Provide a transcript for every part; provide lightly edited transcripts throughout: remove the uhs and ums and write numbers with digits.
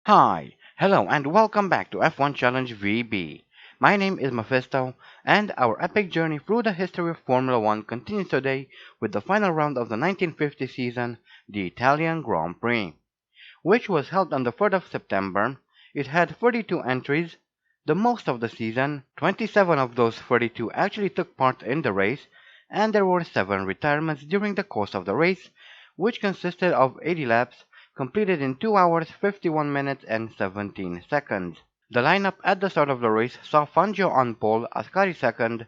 Hi, hello, and welcome back to F1 Challenge VB. My name is Mephisto, and our epic journey through the history of Formula One continues today with the final round of the 1950 season, the Italian Grand Prix, which was held on the 3rd of September. It had 32 entries, the most of the season. 27 of those 32 actually took part in the race, and there were 7 retirements during the course of the race, which consisted of 80 laps completed in 2 hours 51 minutes and 17 seconds. The lineup at the start of the race saw Fangio on pole, Ascari second,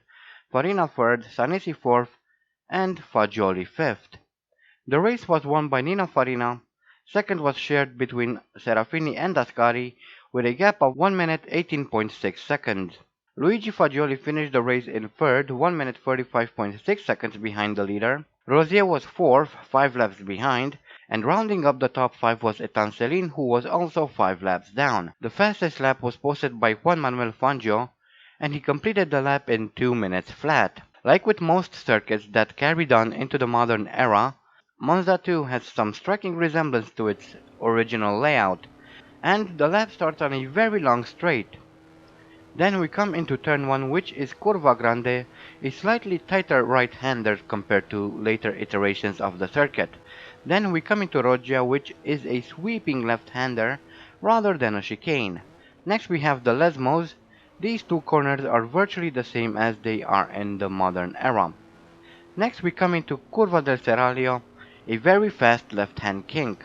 Farina third, Sanesi fourth, and Fagioli fifth. The race was won by Nino Farina. Second was shared between Serafini and Ascari with a gap of 1 minute 18.6 seconds. Luigi Fagioli finished the race in third, 1 minute 35.6 seconds behind the leader. Rosier was fourth, 5 laps behind, and rounding up the top 5 was Etan Celine, who was also 5 laps down. The fastest lap was posted by Juan Manuel Fangio, and he completed the lap in 2 minutes flat. Like with most circuits that carried on into the modern era, Monza 2 has some striking resemblance to its original layout, and the lap starts on a very long straight. Then we come into turn 1, which is Curva Grande, a slightly tighter right-hander compared to later iterations of the circuit. Then we come into Roggia, which is a sweeping left-hander rather than a chicane. Next we have the Lesmos. These two corners are virtually the same as they are in the modern era. Next we come into Curva del Seraglio, a very fast left-hand kink.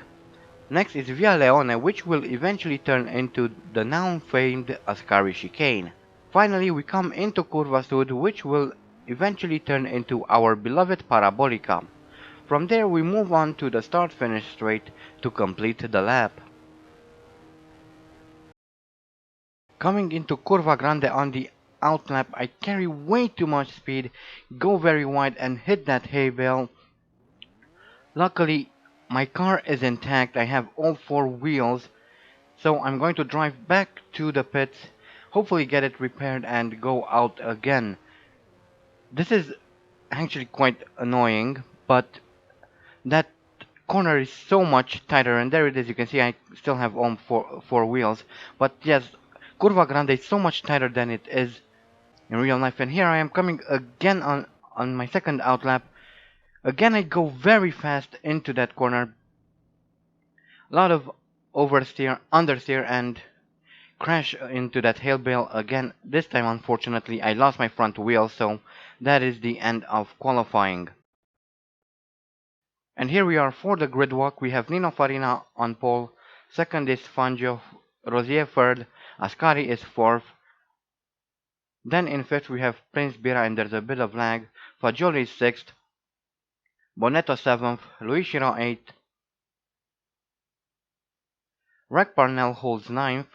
Next is Via Leone, which will eventually turn into the now famed Ascari chicane. Finally we come into Curva Sud, which will eventually turn into our beloved Parabolica. From there we move on to the start-finish straight to complete the lap. Coming into Curva Grande on the outlap, I carry way too much speed, go very wide and hit that hay bale. Luckily, my car is intact, I have all 4 wheels, so I'm going to drive back to the pits, hopefully get it repaired and go out again. This is actually quite annoying, but that corner is so much tighter, and there it is, you can see I still have all 4 wheels, but yes, Curva Grande is so much tighter than it is in real life, and here I am coming again on my second outlap. Again I go very fast into that corner, a lot of oversteer, understeer, and crash into that hail bale again. This time unfortunately I lost my front wheel, so that is the end of qualifying. And here we are for the grid walk. We have Nino Farina on pole, second is Fangio, Rosier third, Ascari is fourth. Then in fifth we have Prince Bira, and there's a bit of lag. Fagioli is sixth, Bonetto seventh, Louis Chiron eighth, Reg Parnell holds ninth,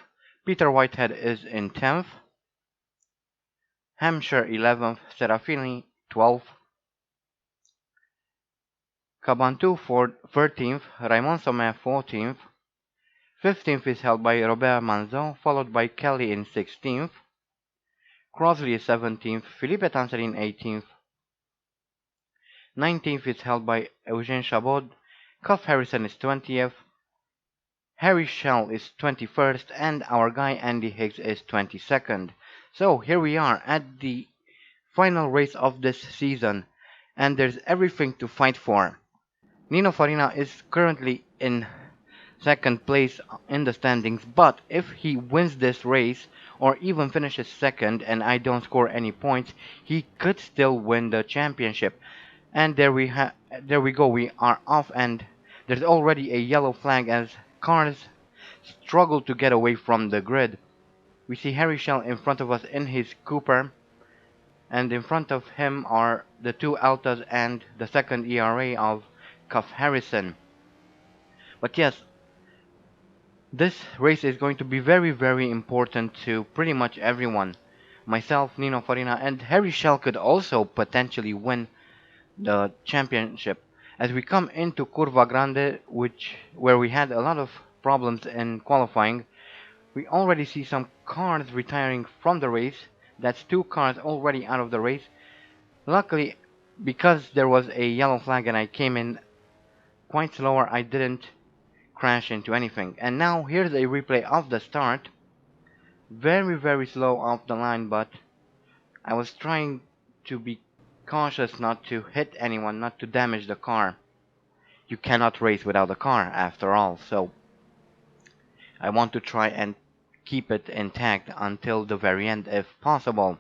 Peter Whitehead is in 10th, Hampshire 11th, Serafini 12th, Cabantu 13th, Raymond Sommet 14th, 15th is held by Robert Manzon, followed by Kelly in 16th, Crosley is 17th, Philippe Tancerin 18th, 19th is held by Eugene Chabot, Cuff Harrison is 20th, Harry Schell is 21st, and our guy Andy Higgs is 22nd. So here we are at the final race of this season, and there's everything to fight for. Nino Farina is currently in second place in the standings, but if he wins this race or even finishes second and I don't score any points, he could still win the championship. And there we go, we are off, and there's already a yellow flag as cars struggle to get away from the grid. We see Harry Schell in front of us in his Cooper, and in front of him are the 2 Altas and the second ERA of Cuff Harrison. But yes, this race is going to be very, very important to pretty much everyone. Myself, Nino Farina, and Harry Schell could also potentially win the championship. As we come into Curva Grande, where we had a lot of problems in qualifying, we already see some cars retiring from the race. That's 2 cars already out of the race. Luckily, because there was a yellow flag and I came in quite slower, I didn't crash into anything. And now here's a replay of the start. Very slow off the line, but I was trying to be cautious not to hit anyone, not to damage the car. You cannot race without a car after all, so I want to try and keep it intact until the very end if possible.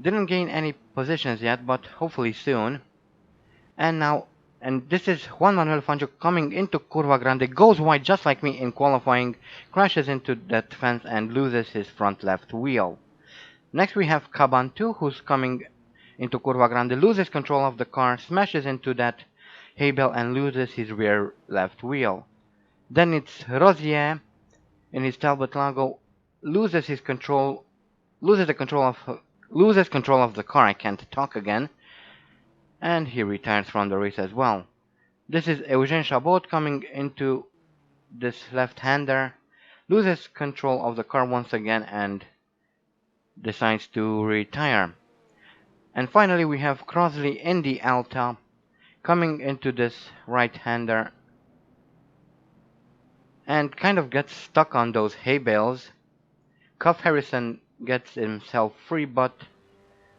Didn't gain any positions yet, but hopefully soon. And this is Juan Manuel Fangio coming into Curva Grande, goes wide just like me in qualifying, crashes into that fence and loses his front left wheel. Next we have Caban 2, who's coming into Curva Grande, loses control of the car, smashes into that hay bale and loses his rear left wheel. Then it's Rosier in his Talbot Lago, loses control of the car. I can't talk again. And he retires from the race as well. This is Eugène Chabot coming into this left-hander, loses control of the car once again and decides to retire. And finally we have Crosley in the Alta coming into this right-hander and kind of gets stuck on those hay bales. Cuff Harrison gets himself free, but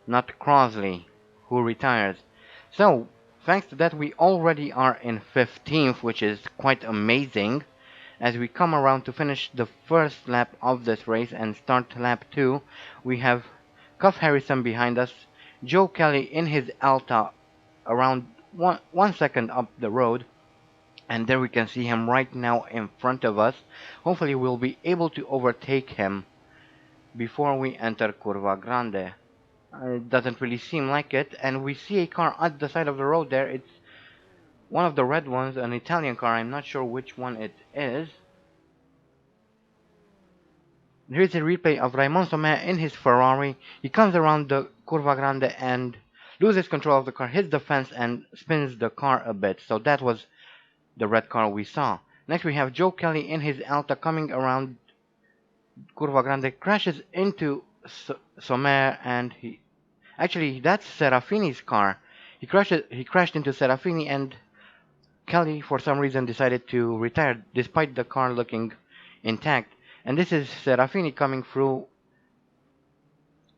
not Crosley, who retires. So, thanks to that, we already are in 15th, which is quite amazing. As we come around to finish the first lap of this race and start lap 2, we have Cuff Harrison behind us, Joe Kelly in his Alta around 1 second up the road, and there we can see him right now in front of us. Hopefully we'll be able to overtake him before we enter Curva Grande. It doesn't really seem like it, and we see a car at the side of the road there. It's one of the red ones, an Italian car. I'm not sure which one it is. Here's a replay of Raymond Sommer in his Ferrari. He comes around the Curva Grande and loses control of the car, hits the fence and spins the car a bit. So that was the red car we saw. Next we have Joe Kelly in his Alta coming around Curva Grande, crashes into Sommer, and that's Serafini's car. He crashed into Serafini, and Kelly for some reason decided to retire despite the car looking intact. And this is Serafini coming through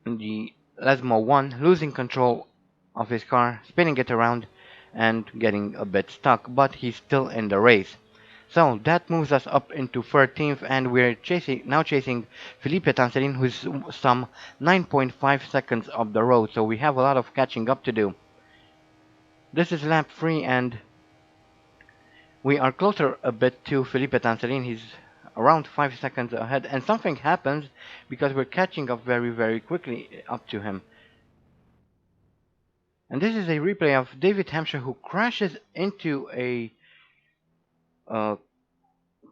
the Lesmo 1, losing control of his car, spinning it around and getting a bit stuck, but he's still in the race. So that moves us up into 13th, and we're now chasing Felipe Tancerin, who's some 9.5 seconds up the road, so we have a lot of catching up to do. This is lap 3, and we are closer a bit to Felipe Tancerin. He's around 5 seconds ahead, and something happens because we're catching up very quickly up to him. And this is a replay of David Hampshire, who crashes into a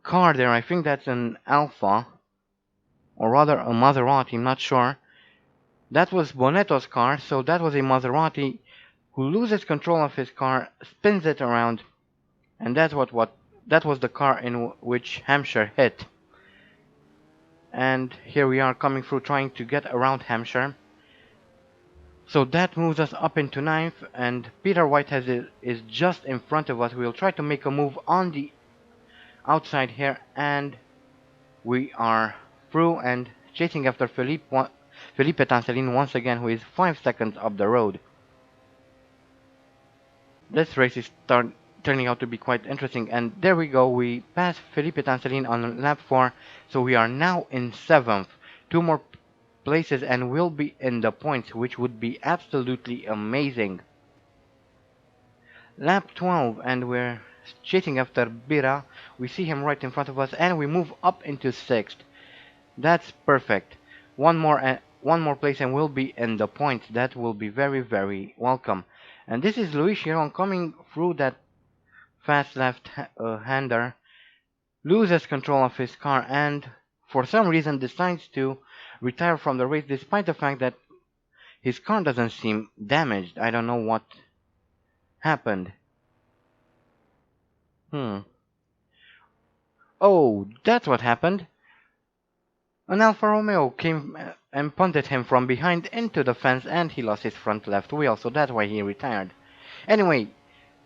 car there. I think that's an ALFA, or rather a Maserati, I'm not sure. That was Bonetto's car, so that was a Maserati who loses control of his car, spins it around, and that was the car in which Hampshire hit. And here we are coming through, trying to get around Hampshire. So that moves us up into 9th, and Peter Whitehead is just in front of us. We'll try to make a move on the outside here, and we are through and chasing after Felipe Tancerin once again, who is 5 seconds up the road. This race is turning out to be quite interesting, and there we go, we pass Felipe Tancerin on lap 4, so we are now in 7th. 2 more places and we'll be in the points, which would be absolutely amazing. Lap 12, and we're chasing after Bira. We see him right in front of us, and we move up into 6th. That's perfect. One more place and we'll be in the points. That will be very welcome. And this is Louis Chiron coming through that fast left-hander, loses control of his car, and for some reason decides to retire from the race, despite the fact that his car doesn't seem damaged. I don't know what happened. Oh, that's what happened. An Alfa Romeo came and punted him from behind into the fence, and he lost his front left wheel, so that's why he retired. Anyway,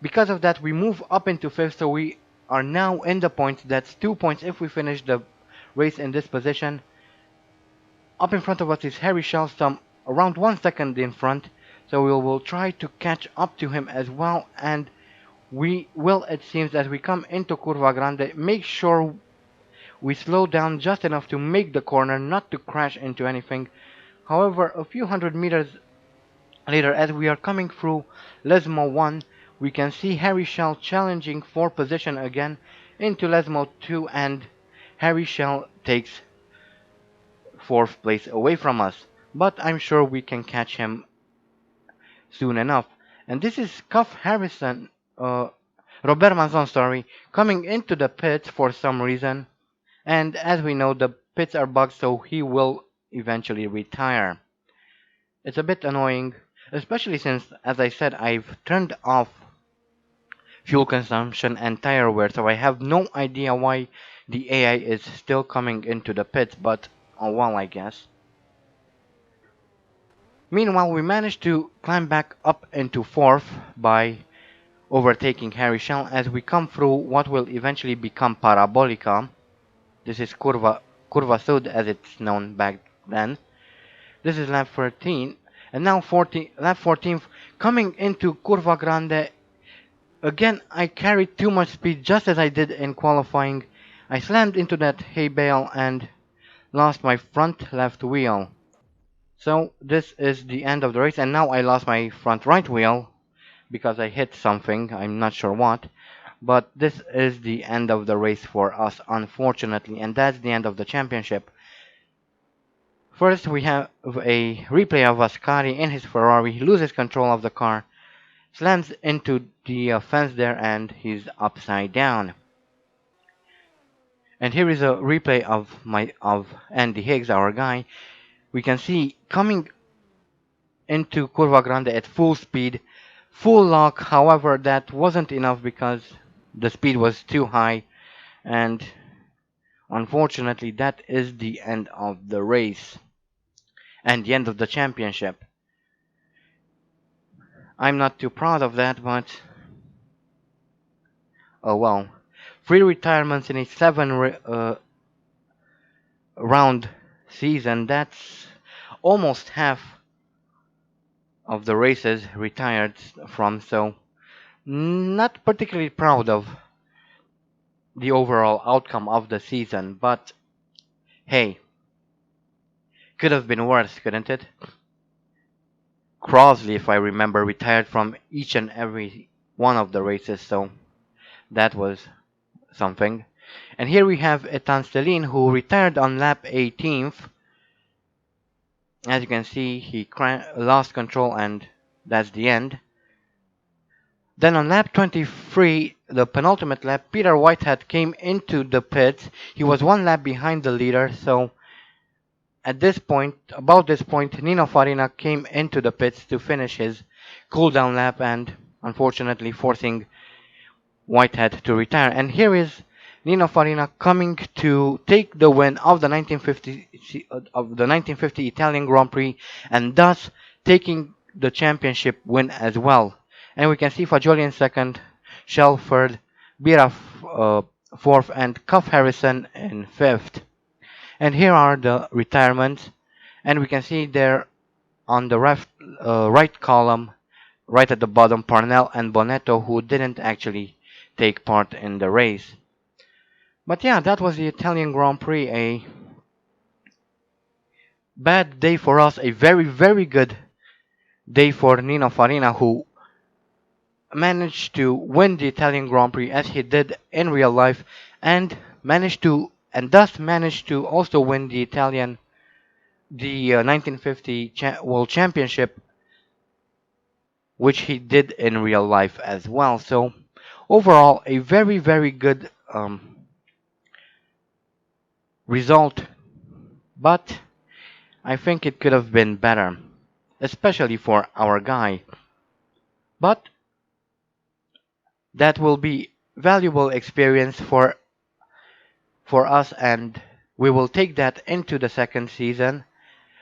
because of that, we move up into 5th, so we are now in the points. That's 2 points if we finish the race in this position. Up in front of us is Harry Shellstom, around 1 second in front. So we will try to catch up to him as well, and we will, it seems, as we come into Curva Grande, make sure we slow down just enough to make the corner, not to crash into anything. However, a few hundred meters later, as we are coming through Lesmo 1, we can see Harry Shell challenging for position again into Lesmo 2, and Harry Shell takes 4th place away from us. But I'm sure we can catch him soon enough. And this is Cuff Harrison, Robert Manzon, sorry, coming into the pits for some reason. And as we know, the pits are bugged, so he will eventually retire. It's a bit annoying, especially since, as I said, I've turned off fuel consumption and tire wear, so I have no idea why the AI is still coming into the pits, but oh well, I guess. Meanwhile, we managed to climb back up into 4th by overtaking Harry Shell as we come through what will eventually become Parabolica. This is Curva Sud as it's known back then. This is lap 13, and now lap 14th, coming into Curva Grande. Again, I carried too much speed just as I did in qualifying. I slammed into that hay bale and lost my front left wheel. So this is the end of the race, and now I lost my front right wheel because I hit something, I'm not sure what. But this is the end of the race for us, unfortunately, and that's the end of the championship. First, we have a replay of Ascari in his Ferrari. He loses control of the car, slams into the fence there, and he's upside down. And here is a replay of Andy Higgs, our guy. We can see coming into Curva Grande at full speed, full lock. However, that wasn't enough because the speed was too high, and unfortunately, that is the end of the race and the end of the championship. I'm not too proud of that, but oh well. 3 retirements in a 7 round season, that's almost half of the races retired from, so not particularly proud of the overall outcome of the season, but hey, could have been worse, couldn't it? Crosley, if I remember, retired from each and every one of the races, so that was something. And here we have Etan Stelin, who retired on lap 18th. As you can see, he lost control, and that's the end. Then on lap 23, the penultimate lap, Peter Whitehead came into the pits. He was 1 lap behind the leader, so at this point, about this point, Nino Farina came into the pits to finish his cooldown lap and unfortunately forcing Whitehead to retire. And here is Nino Farina coming to take the win of the 1950 Italian Grand Prix, and thus taking the championship win as well. And we can see Fagioli in second, Shell third, Bira fourth, and Cuff Harrison in fifth. And here are the retirements, and we can see there on the right column, right at the bottom, Parnell and Bonetto, who didn't actually take part in the race. But yeah, that was the Italian Grand Prix. A bad day for us, a very, very good day for Nino Farina, who managed to win the Italian Grand Prix as he did in real life, and thus managed to also win the 1950 World Championship, which he did in real life as well. So overall, a very, very good result, but I think it could have been better, especially for our guy. But that will be valuable experience for us, and we will take that into the second season,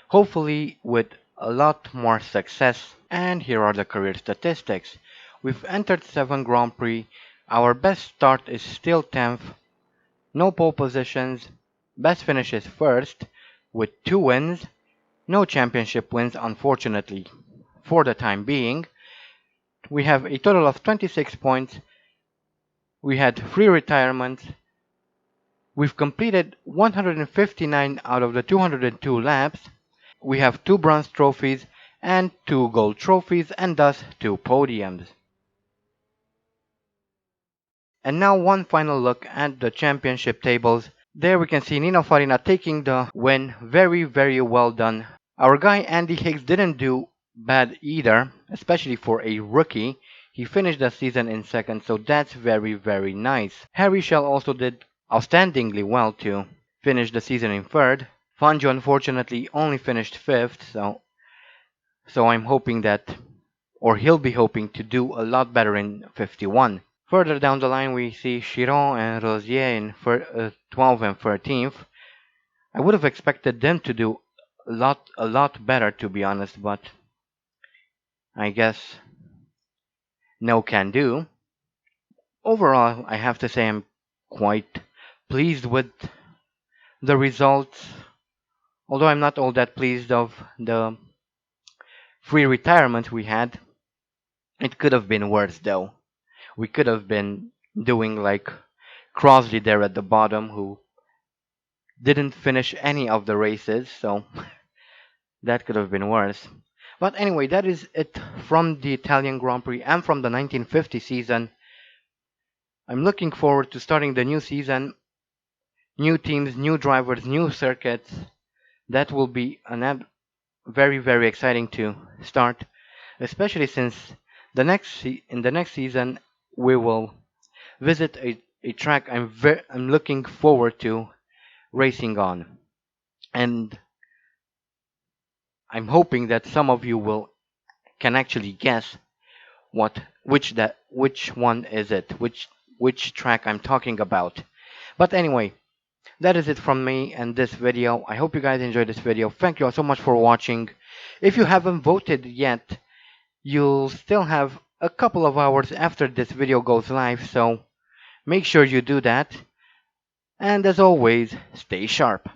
hopefully with a lot more success. And here are the career statistics. We've entered 7 Grand Prix, Our best start is still 10th, no pole positions, best finish is first, with 2 wins, no championship wins unfortunately. For the time being, we have a total of 26 points, we had 3 retirements, we've completed 159 out of the 202 laps, we have 2 bronze trophies and 2 gold trophies and thus 2 podiums. And now one final look at the championship tables. There we can see Nino Farina taking the win. Very well done. Our guy Andy Higgs didn't do bad either, especially for a rookie. He finished the season in second, so that's very nice. Harry Shell also did outstandingly well to finish the season in third. Fangio unfortunately only finished fifth, so I'm hoping that, or he'll be hoping to do a lot better in 51. Further down the line, we see Chiron and Rosier in 12th and 13th. I would have expected them to do a lot better, to be honest, but I guess no can do. Overall, I have to say I'm quite pleased with the results, although I'm not all that pleased of the free retirement we had. It could have been worse, though. We could have been doing like Crosley there at the bottom, who didn't finish any of the races, so that could have been worse. But anyway, that is it from the Italian Grand Prix and from the 1950 season. I'm looking forward to starting the new season. New teams, new drivers, new circuits. That will be very exciting to start, especially since in the next season we will visit a track I'm looking forward to racing on. And I'm hoping that some of you will can actually guess which one is it, which track I'm talking about. But anyway, that is it from me and this video. I hope you guys enjoyed this video. Thank you all so much for watching. If you haven't voted yet, you'll still have a couple of hours after this video goes live, so make sure you do that. And as always, stay sharp.